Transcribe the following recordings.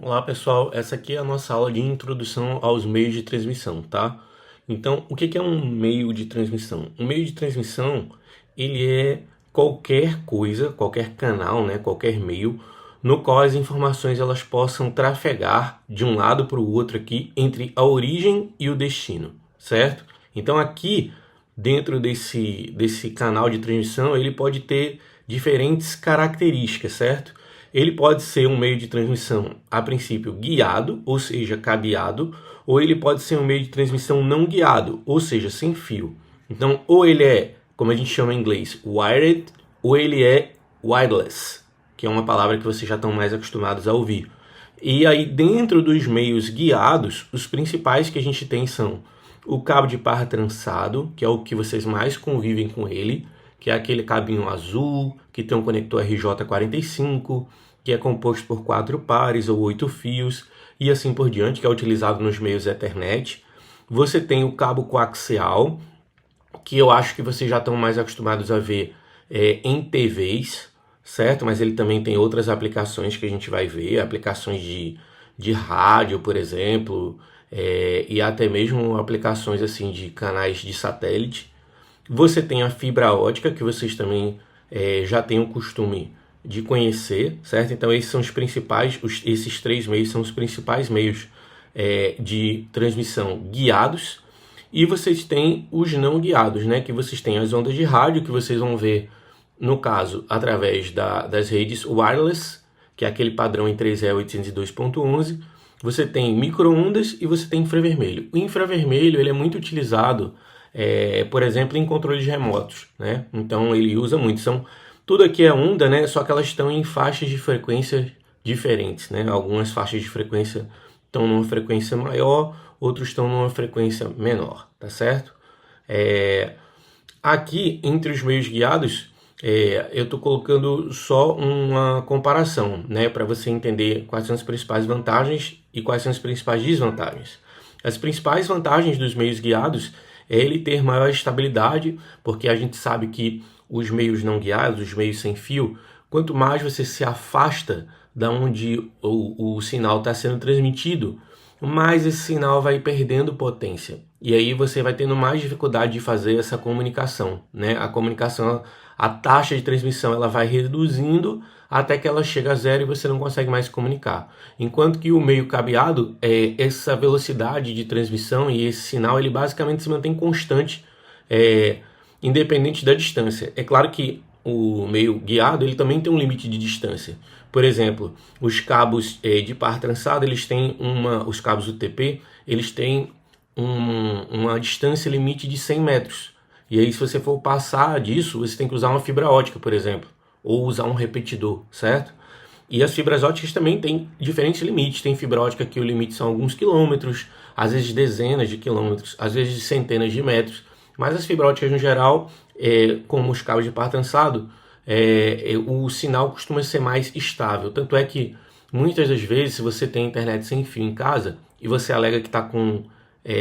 Olá pessoal, essa aqui é a nossa aula de introdução aos meios de transmissão, tá? Então, o que que é um meio de transmissão? Um meio de transmissão, ele é qualquer coisa, qualquer canal, né, qualquer meio, no qual as informações elas possam trafegar de um lado para o outro aqui, entre a origem e o destino, certo? Então aqui, dentro desse canal de transmissão, ele pode ter diferentes características, certo? Ele pode ser um meio de transmissão, a princípio, guiado, ou seja, cabeado, ou ele pode ser um meio de transmissão não guiado, ou seja, sem fio. Então, ou ele é, como a gente chama em inglês, wired, ou ele é wireless, que é uma palavra que vocês já estão mais acostumados a ouvir. E aí, dentro dos meios guiados, os principais que a gente tem são o cabo de par trançado, que é o que vocês mais convivem com ele, que é aquele cabinho azul, que tem um conector RJ45, que é composto por 4 pares ou 8 fios, e assim por diante, que é utilizado nos meios Ethernet. Você tem o cabo coaxial, que eu acho que vocês já estão mais acostumados a ver em TVs, certo? Mas ele também tem outras aplicações que a gente vai ver, aplicações de rádio, por exemplo, e até mesmo aplicações assim de canais de satélite. Você tem a fibra ótica, que vocês também já têm o costume de conhecer, certo? Então esses são os principais, esses três meios são os principais meios de transmissão guiados. E vocês têm os não guiados, né? Que vocês têm as ondas de rádio, que vocês vão ver, no caso, através das redes wireless, que é aquele padrão em 3E 802.11. Você tem micro-ondas e você tem infravermelho. O infravermelho ele é muito utilizado, por exemplo, em controles remotos, né? Então ele usa muito. Tudo aqui é onda, né? Só que elas estão em faixas de frequência diferentes, né? Algumas faixas de frequência estão numa frequência maior, outros estão numa frequência menor, tá certo? Aqui, entre os meios guiados, eu estou colocando só uma comparação, né, para você entender quais são as principais vantagens e quais são as principais desvantagens. As principais vantagens dos meios guiados é ele ter maior estabilidade, porque a gente sabe que os meios não guiados, os meios sem fio, quanto mais você se afasta da onde o sinal está sendo transmitido, mais esse sinal vai perdendo potência. E aí você vai tendo mais dificuldade de fazer essa comunicação, né? A comunicação, a taxa de transmissão, ela vai reduzindo até que ela chega a zero e você não consegue mais se comunicar. Enquanto que o meio cabeado, essa velocidade de transmissão e esse sinal, ele basicamente se mantém constante, independente da distância. É claro que o meio guiado ele também tem um limite de distância. Por exemplo, os cabos de par trançado, eles têm os cabos UTP, eles têm uma distância limite de 100 metros. E aí, se você for passar disso, você tem que usar uma fibra ótica, por exemplo, ou usar um repetidor, certo? E as fibras óticas também têm diferentes limites. Tem fibra ótica que o limite são alguns quilômetros, às vezes dezenas de quilômetros, às vezes centenas de metros. Mas as fibras óticas, no geral, como os cabos de par trançado, o sinal costuma ser mais estável. Tanto é que, muitas das vezes, se você tem internet sem fio em casa e você alega que está com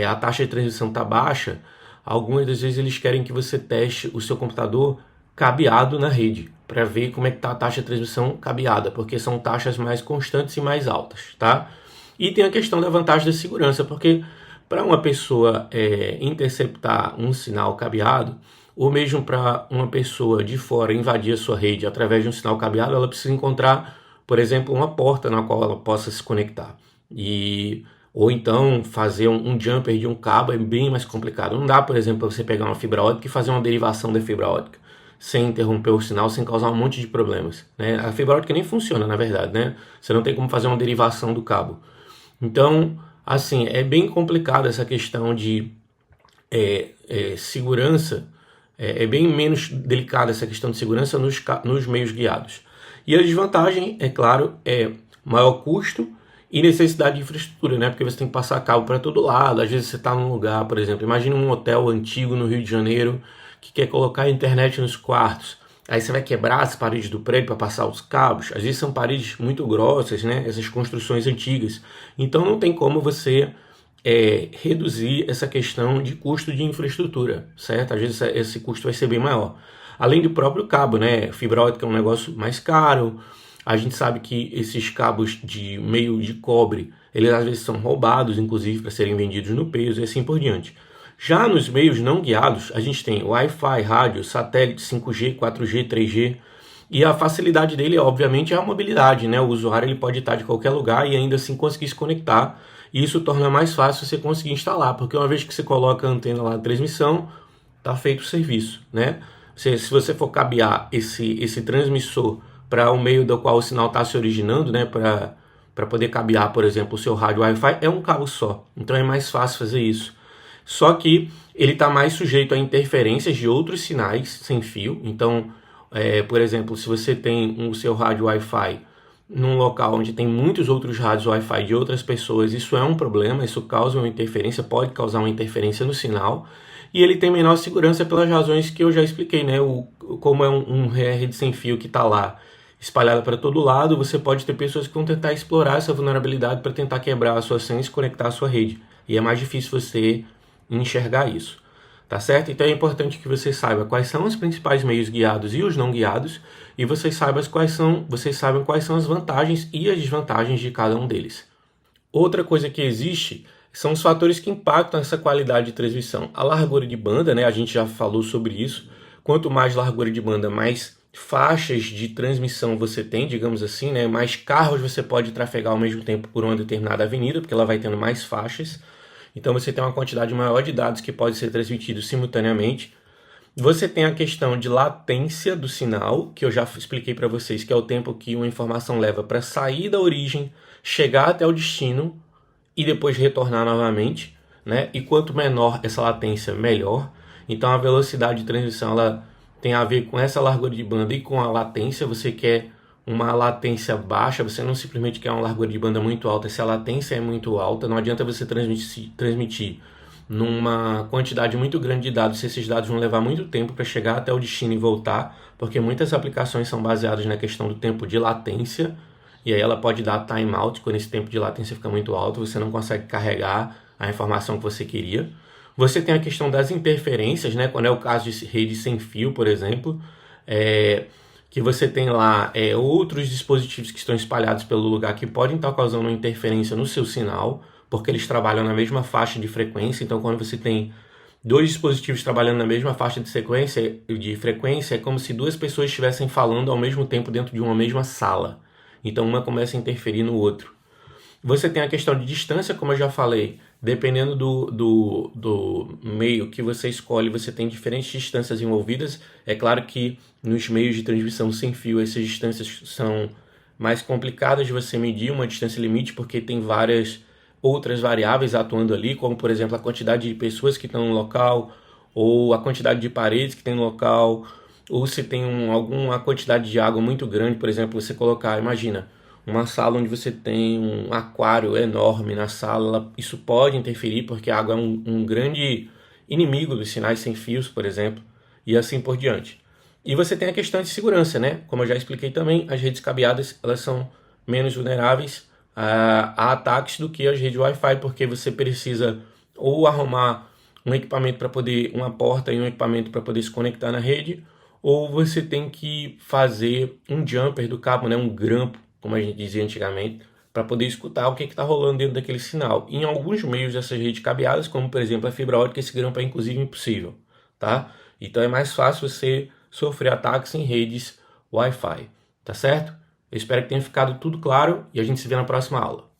a taxa de transmissão está baixa, algumas das vezes eles querem que você teste o seu computador cabeado na rede, para ver como é que está a taxa de transmissão cabeada, porque são taxas mais constantes e mais altas, tá? E tem a questão da vantagem da segurança, porque para uma pessoa interceptar um sinal cabeado, ou mesmo para uma pessoa de fora invadir a sua rede através de um sinal cabeado, ela precisa encontrar, por exemplo, uma porta na qual ela possa se conectar. Ou então fazer um jumper de um cabo é bem mais complicado. Não dá, por exemplo, você pegar uma fibra ótica e fazer uma derivação da fibra ótica sem interromper o sinal, sem causar um monte de problemas, né? A fibra ótica nem funciona, na verdade, né? Você não tem como fazer uma derivação do cabo. Então, assim, é bem complicado essa questão de segurança, é bem menos delicada essa questão de segurança nos meios guiados. E a desvantagem, é claro, é maior custo e necessidade de infraestrutura, né? Porque você tem que passar cabo para todo lado. Às vezes você está num lugar, por exemplo, imagina um hotel antigo no Rio de Janeiro que quer colocar a internet nos quartos. Aí você vai quebrar as paredes do prédio para passar os cabos. Às vezes são paredes muito grossas, né? Essas construções antigas. Então não tem como você reduzir essa questão de custo de infraestrutura, certo? Às vezes esse custo vai ser bem maior. Além do próprio cabo, né? Fibra ótica é um negócio mais caro. A gente sabe que esses cabos de meio de cobre, eles às vezes são roubados, inclusive para serem vendidos no peso e assim por diante. Já nos meios não guiados, a gente tem Wi-Fi, rádio, satélite, 5G, 4G, 3G, e a facilidade dele, obviamente, é a mobilidade, né? O usuário ele pode estar de qualquer lugar e ainda assim conseguir se conectar, e isso torna mais fácil você conseguir instalar, porque uma vez que você coloca a antena lá de transmissão, tá feito o serviço, né? Se você for cabear esse transmissor para o meio do qual o sinal está se originando, né? Para poder cabear, por exemplo, o seu rádio Wi-Fi, é um cabo só. Então é mais fácil fazer isso. Só que ele está mais sujeito a interferências de outros sinais sem fio. Então, por exemplo, se você tem o seu rádio Wi-Fi num local onde tem muitos outros rádios Wi-Fi de outras pessoas, isso é um problema, isso causa uma interferência, pode causar uma interferência no sinal. E ele tem menor segurança pelas razões que eu já expliquei, né? Como é uma rede sem fio que está lá espalhada para todo lado, você pode ter pessoas que vão tentar explorar essa vulnerabilidade para tentar quebrar a sua senha e se conectar à sua rede. E é mais difícil você enxergar isso, tá certo? Então é importante que você saiba quais são os principais meios guiados e os não guiados, e vocês saibam quais são as vantagens e as desvantagens de cada um deles. Outra coisa que existe são os fatores que impactam essa qualidade de transmissão. A largura de banda, né? A gente já falou sobre isso. Quanto mais largura de banda, mais faixas de transmissão você tem, digamos assim, né? Mais carros você pode trafegar ao mesmo tempo por uma determinada avenida, porque ela vai tendo mais faixas. Então você tem uma quantidade maior de dados que pode ser transmitido simultaneamente. Você tem a questão de latência do sinal, que eu já expliquei para vocês, que é o tempo que uma informação leva para sair da origem, chegar até o destino e depois retornar novamente, né? E quanto menor essa latência, melhor. Então a velocidade de transmissão ela tem a ver com essa largura de banda e com a latência. Você quer uma latência baixa, você não simplesmente quer uma largura de banda muito alta. Se a latência é muito alta, não adianta você transmitir numa quantidade muito grande de dados, se esses dados vão levar muito tempo para chegar até o destino e voltar, porque muitas aplicações são baseadas na questão do tempo de latência, e aí ela pode dar timeout quando esse tempo de latência fica muito alto, você não consegue carregar a informação que você queria. Você tem a questão das interferências, né? Quando é o caso de rede sem fio, por exemplo, que você tem lá outros dispositivos que estão espalhados pelo lugar que podem estar causando uma interferência no seu sinal, porque eles trabalham na mesma faixa de frequência. Então, quando você tem dois dispositivos trabalhando na mesma faixa de frequência, é como se duas pessoas estivessem falando ao mesmo tempo dentro de uma mesma sala. Então, uma começa a interferir no outro. Você tem a questão de distância, como eu já falei. Dependendo do meio que você escolhe, você tem diferentes distâncias envolvidas. É claro que nos meios de transmissão sem fio, essas distâncias são mais complicadas de você medir, uma distância limite, porque tem várias outras variáveis atuando ali, como por exemplo a quantidade de pessoas que estão no local, ou a quantidade de paredes que tem no local, ou se tem alguma quantidade de água muito grande. Por exemplo, você colocar, imagina, uma sala onde você tem um aquário enorme na sala, isso pode interferir porque a água é um grande inimigo dos sinais sem fios, por exemplo, e assim por diante. E você tem a questão de segurança, né? Como eu já expliquei também, as redes cabeadas elas são menos vulneráveis a ataques do que as redes Wi-Fi, porque você precisa ou arrumar um equipamento para poder, uma porta e um equipamento para poder se conectar na rede, ou você tem que fazer um jumper do cabo, né? Um grampo, como a gente dizia antigamente, para poder escutar o que está rolando dentro daquele sinal. Em alguns meios dessas redes cabeadas, como por exemplo a fibra ótica, esse grampo é inclusive impossível, tá? Então é mais fácil você sofrer ataques em redes Wi-Fi, tá certo? Eu espero que tenha ficado tudo claro e a gente se vê na próxima aula.